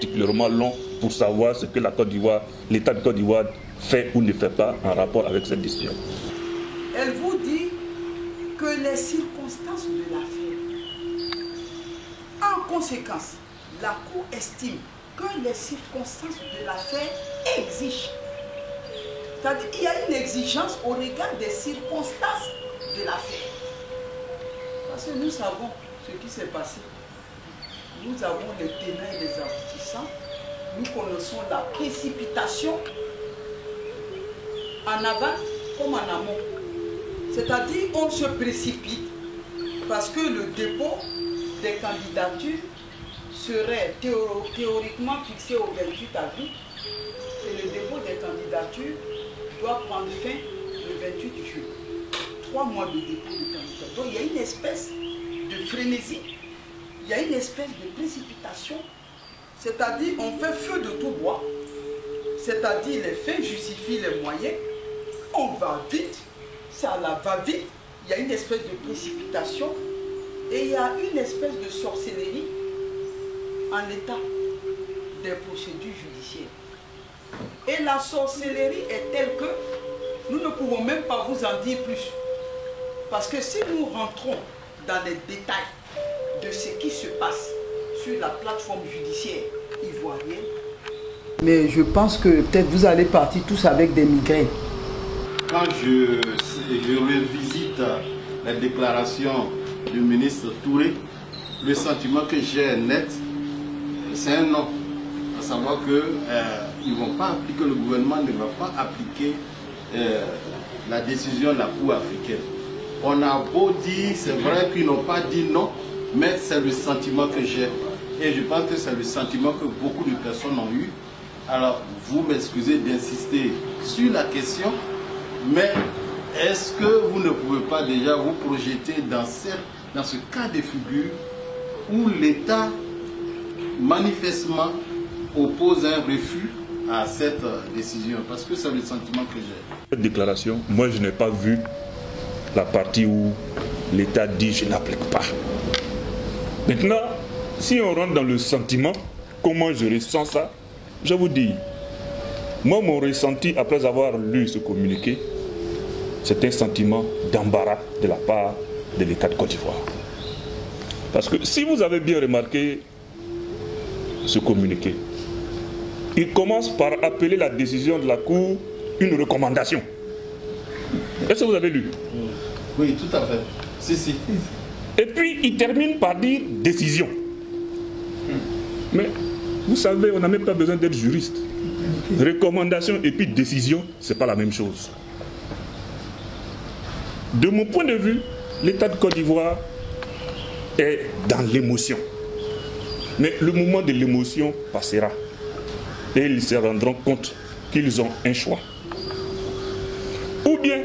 particulièrement long pour savoir ce que la Côte d'Ivoire, l'État de Côte d'Ivoire fait ou ne fait pas en rapport avec cette décision. Elle vous dit que les circonstances de l'affaire. En conséquence, la Cour estime que les circonstances de l'affaire exigent. C'est-à-dire qu'il y a une exigence au regard des circonstances de l'affaire. Parce que nous savons ce qui s'est passé. Nous avons les tenants et les aboutissants. Nous connaissons la précipitation en aval comme en amont. C'est-à-dire qu'on se précipite parce que le dépôt des candidatures serait théoriquement fixé au 28 avril et le dépôt des candidatures doit prendre fin le 28 juillet. 3 mois de dépôt de candidature. Donc il y a une espèce de frénésie, il y a une espèce de précipitation, c'est-à-dire on fait feu de tout bois, c'est-à-dire les faits justifient les moyens, on va vite, c'est à la va-vite, il y a une espèce de précipitation et il y a une espèce de sorcellerie en l'état des procédures judiciaires. Et la sorcellerie est telle que nous ne pouvons même pas vous en dire plus. Parce que si nous rentrons dans les détails de ce qui se passe sur la plateforme judiciaire ivoirienne, mais je pense que peut-être vous allez partir tous avec des migraines. Quand je revisite la déclaration du ministre Touré, le sentiment que j'ai net, c'est un non. À savoir qu'ils ne vont pas appliquer, le gouvernement ne va pas appliquer la décision de la Cour africaine. On a beau dire, c'est vrai qu'ils n'ont pas dit non, mais c'est le sentiment que j'ai. Et je pense que c'est le sentiment que beaucoup de personnes ont eu. Alors, vous m'excusez d'insister sur la question, mais est-ce que vous ne pouvez pas déjà vous projeter dans ce cas de figure où l'État manifestement oppose un refus à cette décision? Parce que c'est le sentiment que j'ai. Cette déclaration, moi je n'ai pas vu la partie où l'État dit je n'applique pas. Maintenant, si on rentre dans le sentiment, comment je ressens ça, je vous dis, moi mon ressenti après avoir lu ce communiqué, c'est un sentiment d'embarras de la part de l'État de Côte d'Ivoire. Parce que si vous avez bien remarqué ce communiqué, il commence par appeler la décision de la Cour une recommandation. Est-ce que vous avez lu? Oui, tout à fait. Si, si. Et puis il termine par dire décision. Mais vous savez, on n'a même pas besoin d'être juriste. Recommandation et puis décision, ce n'est pas la même chose. De mon point de vue, l'État de Côte d'Ivoire est dans l'émotion. Mais le moment de l'émotion passera. Et ils se rendront compte qu'ils ont un choix. Ou bien,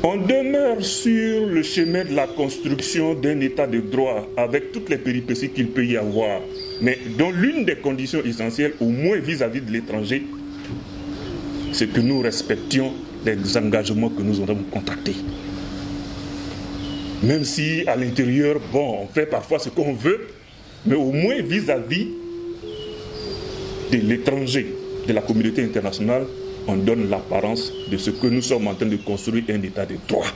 on demeure sur le chemin de la construction d'un état de droit avec toutes les péripéties qu'il peut y avoir, mais dont l'une des conditions essentielles, au moins vis-à-vis de l'étranger, c'est que nous respections les engagements que nous avons contractés. Même si à l'intérieur, bon, on fait parfois ce qu'on veut, mais au moins vis-à-vis de l'étranger, de la communauté internationale, on donne l'apparence de ce que nous sommes en train de construire un état de droit.